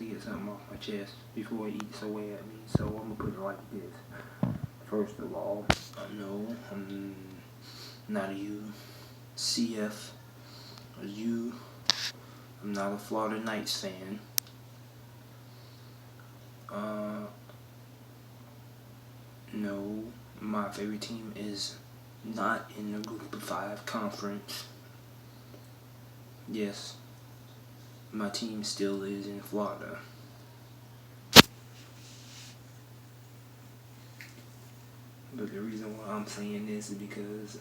get something off my chest before it eats away at me. So I'm gonna put it like this. First of all, I know I'm not a UCF or U. I'm not a Florida Knights fan. No, my favorite team is not in the Group of 5 conference. Yes, my team still is in Florida. But the reason why I'm saying this is because,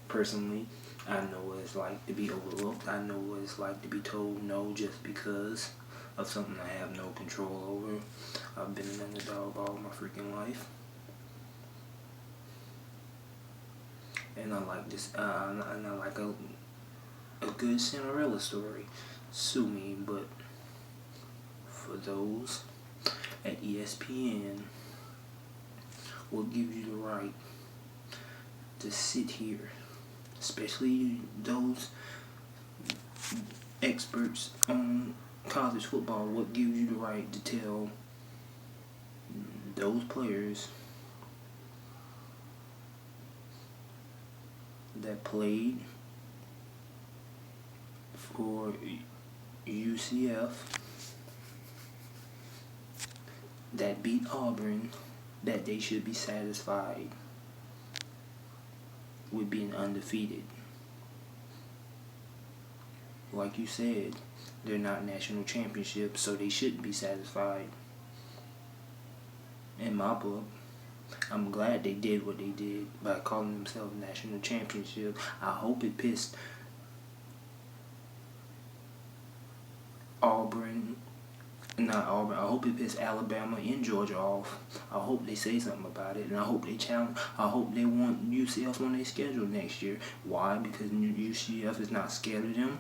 personally, I know what it's like to be overlooked. I know what it's like to be told no just because of something I have no control over. I've been an underdog all my freaking life. And I like this, and I like a good Cinderella story. Sue me, but for those at ESPN, what gives you the right to sit here, especially those experts on college football, what gives you the right to tell those players that played for UCF, that beat Auburn, that they should be satisfied with being undefeated? Like you said, they're not national championships, so they shouldn't be satisfied. In my book, I'm glad they did what they did by calling themselves national championships. I hope it pissed I hope it pissed Alabama and Georgia off. I hope they say something about it, and I hope they challenge. I hope they want UCF on their schedule next year. Why? Because UCF is not scared of them.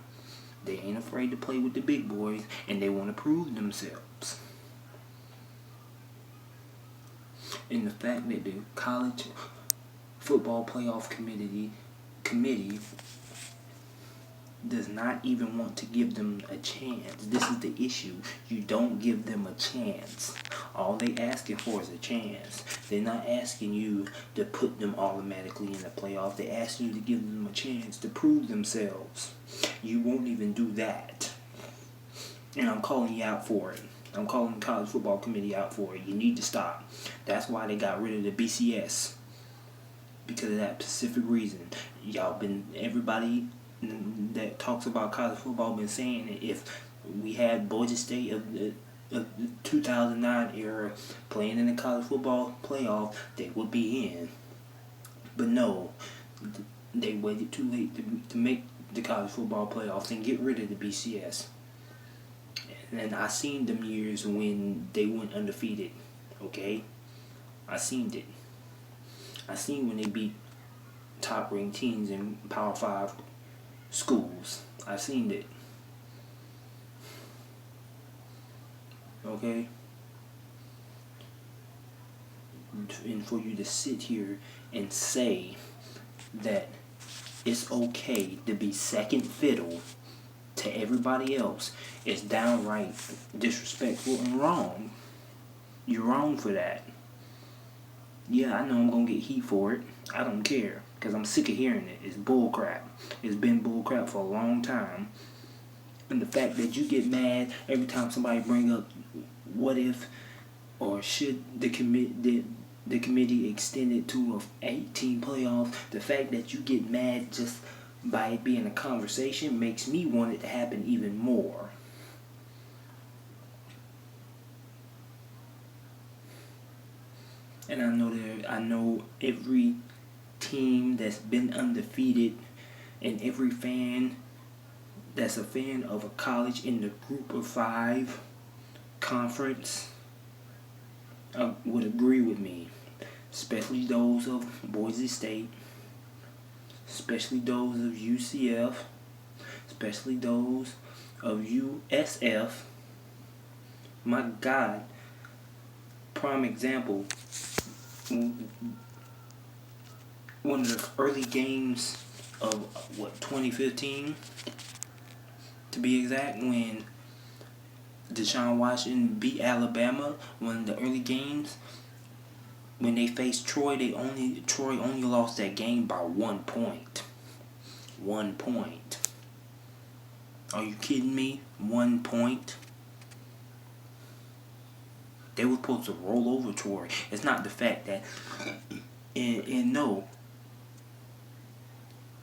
They ain't afraid to play with the big boys, and they want to prove themselves. And the fact that the college football playoff committee does not even want to give them a chance. This is the issue. You don't give them a chance. All they asking for is a chance. They're not asking you to put them automatically in the playoff. They're asking you to give them a chance to prove themselves. You won't even do that. And I'm calling you out for it. I'm calling the college football committee out for it. You need to stop. That's why they got rid of the BCS. Because of that specific reason. Everybody that talks about college football been saying that if we had Boise State of the 2009 era playing in the college football playoff, they would be in. But no, they waited too late to make the college football playoffs and get rid of the BCS. And I seen them years when they went undefeated, okay? I seen it. I seen when they beat top-ranked teams in Power 5 schools. I seen it. Okay? And for you to sit here and say that it's okay to be second fiddle to everybody else is downright disrespectful and wrong. You're wrong for that. Yeah, I know I'm going to get heat for it. I don't care, because I'm sick of hearing it. It's bullcrap. It's been bullcrap for a long time. And the fact that you get mad every time somebody bring up what if or should the committee extend it to a 18 playoff, the fact that you get mad just by it being a conversation makes me want it to happen even more. And I know every team that's been undefeated and every fan that's a fan of a college in the Group of 5 conference would agree with me, especially those of Boise State, especially those of UCF, especially those of USF. My God, prime example, one of the early games of 2015 to be exact, when Deshaun Washington beat Alabama when the early games. When they faced Troy, Troy only lost that game by 1 point. 1 point. Are you kidding me? 1 point. They were supposed to roll over Troy. It's not the fact that, and no,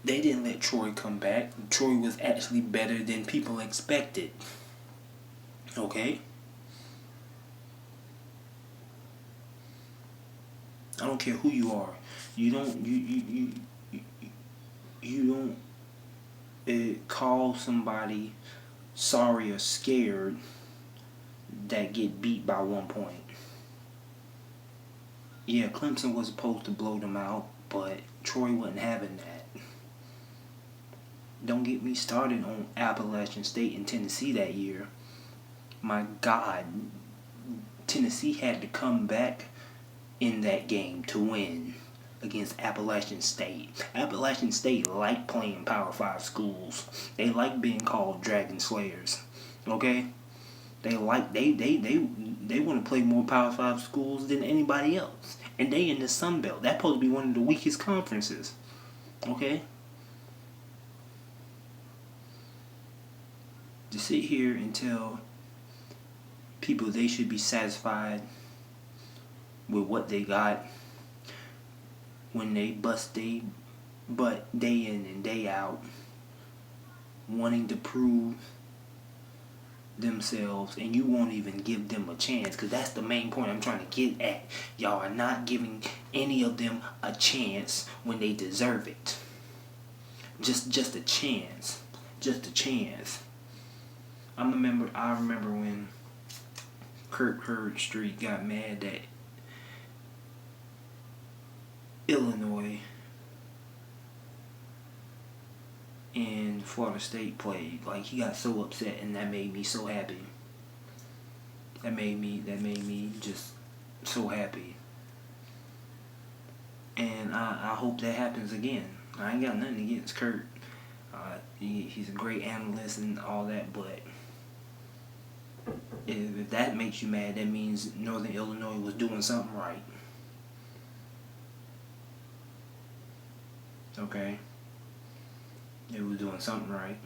they didn't let Troy come back. Troy was actually better than people expected. Okay? I don't care who you are. You don't call somebody sorry or scared that get beat by 1 point. Yeah, Clemson was supposed to blow them out, but Troy wasn't having that. Don't get me started on Appalachian State and Tennessee that year. My God, Tennessee had to come back in that game to win against Appalachian State. Appalachian State like playing Power 5 schools. They like being called Dragon Slayers. Okay? They want to play more Power 5 schools than anybody else. And they in the Sun Belt. That's supposed to be one of the weakest conferences. Okay? To sit here and tell people they should be satisfied with what they got when they bust they butt day in and day out, wanting to prove themselves, and you won't even give them a chance, because that's the main point I'm trying to get at. Y'all are not giving any of them a chance when they deserve it. Just a chance. Just a chance. I remember when Kirk Herbstreit got mad that Illinois and Florida State played. Like, he got so upset, and that made me so happy. That made me just so happy. And I hope that happens again. I ain't got nothing against Kurt. He's a great analyst and all that, but if that makes you mad, that means Northern Illinois was doing something right. Okay? It was doing something right.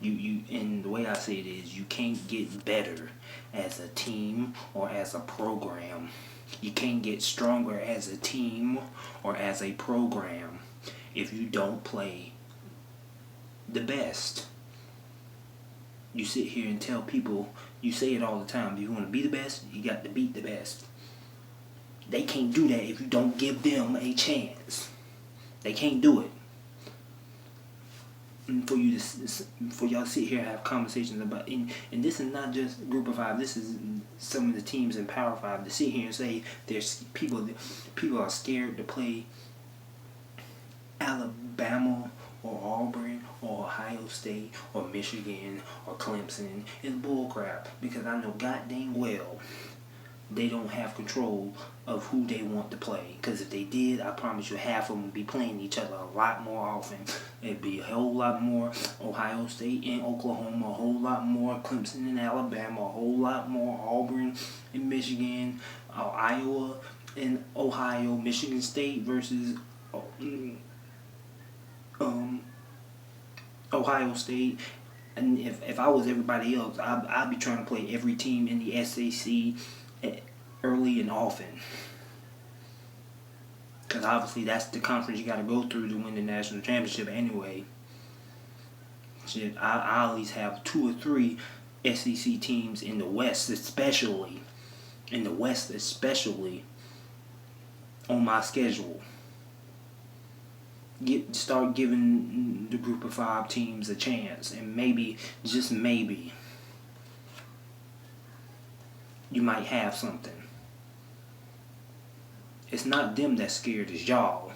And the way I say it is, you can't get better as a team or as a program. You can't get stronger as a team or as a program if you don't play the best. You sit here and tell people, you say it all the time, if you want to be the best, you got to beat the best. They can't do that if you don't give them a chance. They can't do it. And for y'all to sit here and have conversations about, and this is not just Group of Five. This is some of the teams in Power 5 to sit here and say there's people are scared to play Alabama or Auburn or Ohio State or Michigan or Clemson. It's bullcrap, because I know goddamn well they don't have control of who they want to play. Because if they did, I promise you half of them would be playing each other a lot more often. It'd be a whole lot more Ohio State and Oklahoma, a whole lot more Clemson and Alabama, a whole lot more Auburn and Michigan, Iowa and Ohio, Michigan State versus Ohio State. And if I was everybody else, I'd be trying to play every team in the SEC early and often. Because obviously that's the conference you got to go through to win the national championship anyway. Shit, I at least have 2 or 3 SEC teams in the West, especially. On my schedule. Start giving the Group of 5 teams a chance, and maybe, just maybe, you might have something. It's not them that's scared, it's y'all.